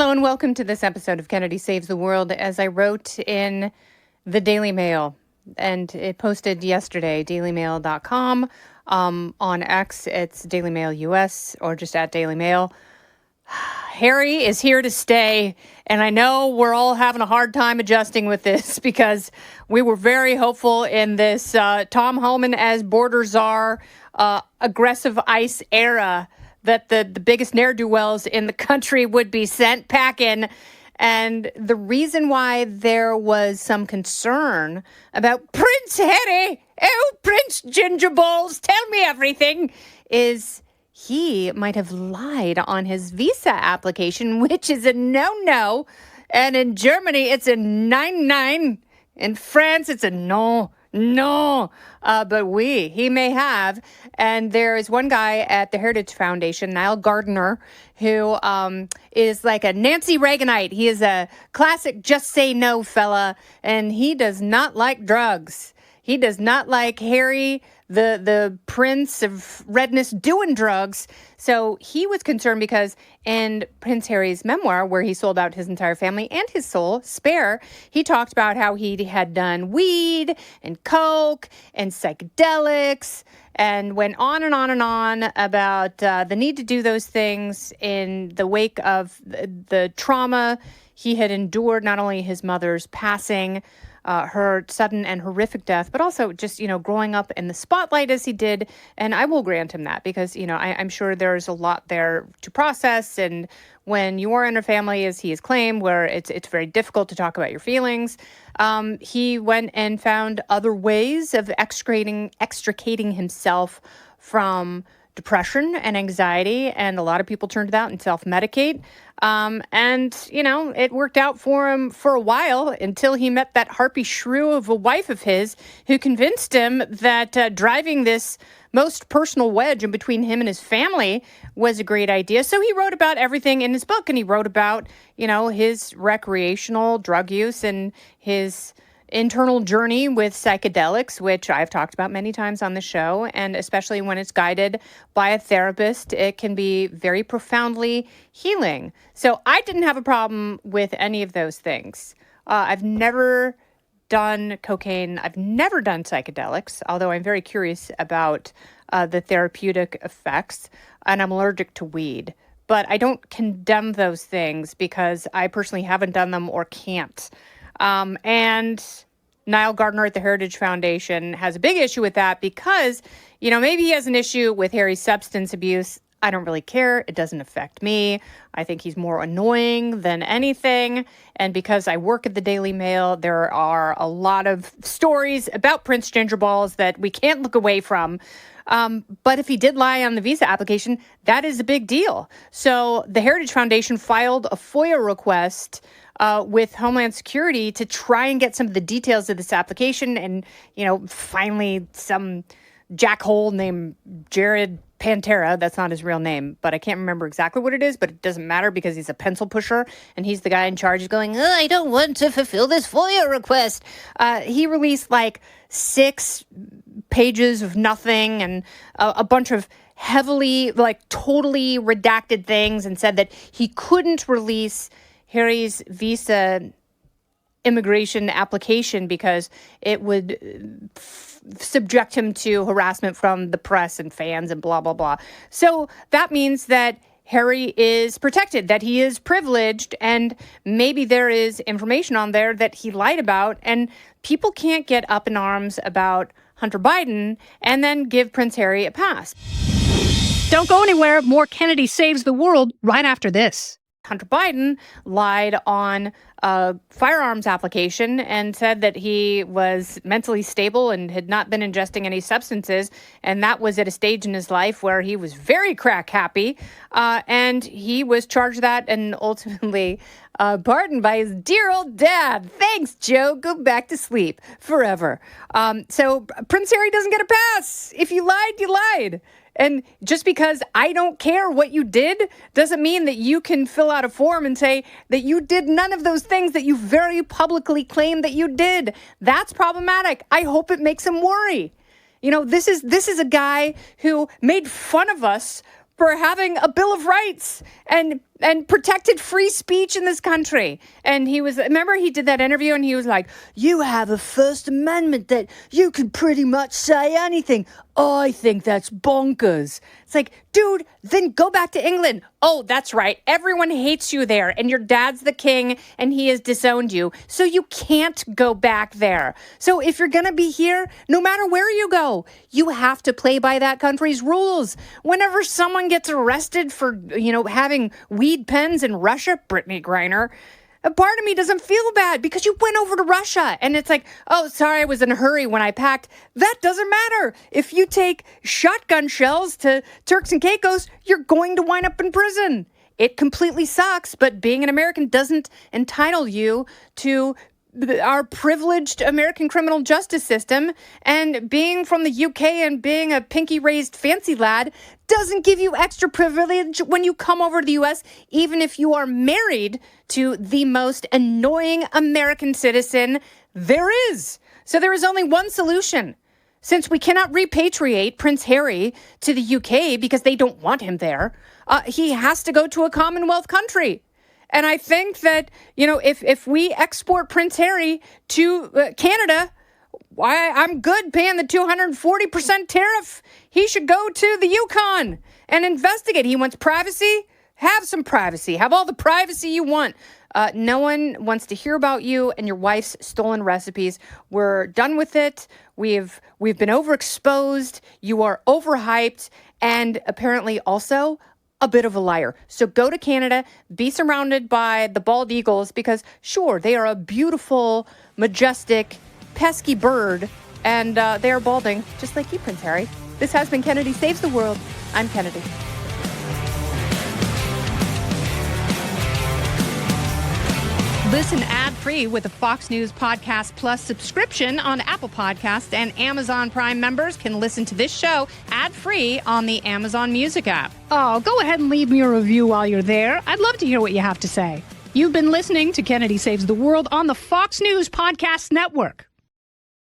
Hello and welcome to this episode of Kennedy Saves the World. As I wrote in the Daily Mail, and it posted yesterday, dailymail.com. On X, it's Daily Mail US or just at Daily Mail. Harry is here to stay, and I know we're all having a hard time adjusting with this because we were very hopeful in this Tom Homan as border czar, aggressive ICE era that the biggest ne'er-do-wells in the country would be sent packing. And the reason why there was some concern about Prince Harry, Prince Gingerballs, tell me everything, is he might have lied on his visa application, which is a no-no. And in Germany, it's a 9-9. In France, it's a no. But he may have. And there is one guy at the Heritage Foundation, Niall Gardner, who is like a Nancy Reaganite. He is a classic just say no fella, and he does not like drugs. He does not like Harry, the prince of redness, doing drugs. So he was concerned because in Prince Harry's memoir, where he sold out his entire family and his soul, Spare, he talked about how he had done weed and coke and psychedelics and went on and on and on about the need to do those things in the wake of the trauma he had endured, not only his mother's passing, her sudden and horrific death, but also just, growing up in the spotlight as he did. And I will grant him that because, I'm sure there's a lot there to process. And when you are in a family, as he has claimed, where it's very difficult to talk about your feelings, he went and found other ways of extricating himself from depression and anxiety, and a lot of people turn to that and self-medicate. It worked out for him for a while until he met that harpy shrew of a wife of his who convinced him that driving this most personal wedge in between him and his family was a great idea. So he wrote about everything in his book, and he wrote about, his recreational drug use and his internal journey with psychedelics, which I've talked about many times on the show, and especially when it's guided by a therapist, it can be very profoundly healing. So I didn't have a problem with any of those things. I've never done cocaine. I've never done psychedelics, although I'm very curious about the therapeutic effects, and I'm allergic to weed. But I don't condemn those things because I personally haven't done them or can't. And Niall Gardner at the Heritage Foundation has a big issue with that because, maybe he has an issue with Harry's substance abuse. I don't really care. It doesn't affect me. I think he's more annoying than anything. And because I work at the Daily Mail, there are a lot of stories about Prince Gingerballs that we can't look away from. But if he did lie on the visa application, that is a big deal. So the Heritage Foundation filed a FOIA request with Homeland Security to try and get some of the details of this application. And, finally some jackhole named Jared Pantera, that's not his real name, but I can't remember exactly what it is, but it doesn't matter because he's a pencil pusher and he's the guy in charge. He's going, I don't want to fulfill this FOIA request. He released like 6 pages of nothing and a bunch of heavily, totally redacted things, and said that he couldn't release Harry's visa immigration application because it would subject him to harassment from the press and fans and blah, blah, blah. So that means that Harry is protected, that he is privileged, and maybe there is information on there that he lied about, and people can't get up in arms about Hunter Biden and then give Prince Harry a pass. Don't go anywhere. More Kennedy Saves the World right after this. Hunter Biden lied on a firearms application and said that he was mentally stable and had not been ingesting any substances. And that was at a stage in his life where he was very crack happy. And he was charged that and ultimately pardoned by his dear old dad. Thanks, Joe. Go back to sleep forever. So Prince Harry doesn't get a pass. If you lied, you lied. And just because I don't care what you did doesn't mean that you can fill out a form and say that you did none of those things that you very publicly claim that you did. That's problematic. I hope it makes him worry. This is a guy who made fun of us for having a Bill of Rights. And and protected free speech in this country. And remember he did that interview and he was like, you have a First Amendment that you can pretty much say anything. I think that's bonkers. It's like, dude, then go back to England. Oh, that's right. Everyone hates you there and your dad's the king and he has disowned you. So you can't go back there. So if you're going to be here, no matter where you go, you have to play by that country's rules. Whenever someone gets arrested for, having weed pens in Russia, Brittany Griner, a part of me doesn't feel bad because you went over to Russia and it's like, oh, sorry, I was in a hurry when I packed. That doesn't matter. If you take shotgun shells to Turks and Caicos, you're going to wind up in prison. It completely sucks, but being an American doesn't entitle you to our privileged American criminal justice system, and being from the UK and being a pinky-raised fancy lad doesn't give you extra privilege when you come over to the US, even if you are married to the most annoying American citizen there is. So there is only one solution. Since we cannot repatriate Prince Harry to the UK because they don't want him there, he has to go to a Commonwealth country. And I think that, if we export Prince Harry to Canada, I'm good paying the 240% tariff. He should go to the Yukon and investigate. He wants privacy. Have some privacy. Have all the privacy you want. No one wants to hear about you and your wife's stolen recipes. We're done with it. We've been overexposed. You are overhyped. And apparently also a bit of a liar. So go to Canada, be surrounded by the bald eagles because, sure, they are a beautiful, majestic, pesky bird, and they are balding, just like you, Prince Harry. This has been Kennedy Saves the World. I'm Kennedy. Listen ad-free with the Fox News Podcast Plus subscription on Apple Podcasts, and Amazon Prime members can listen to this show ad-free on the Amazon Music app. Oh, go ahead and leave me a review while you're there. I'd love to hear what you have to say. You've been listening to Kennedy Saves the World on the Fox News Podcast Network.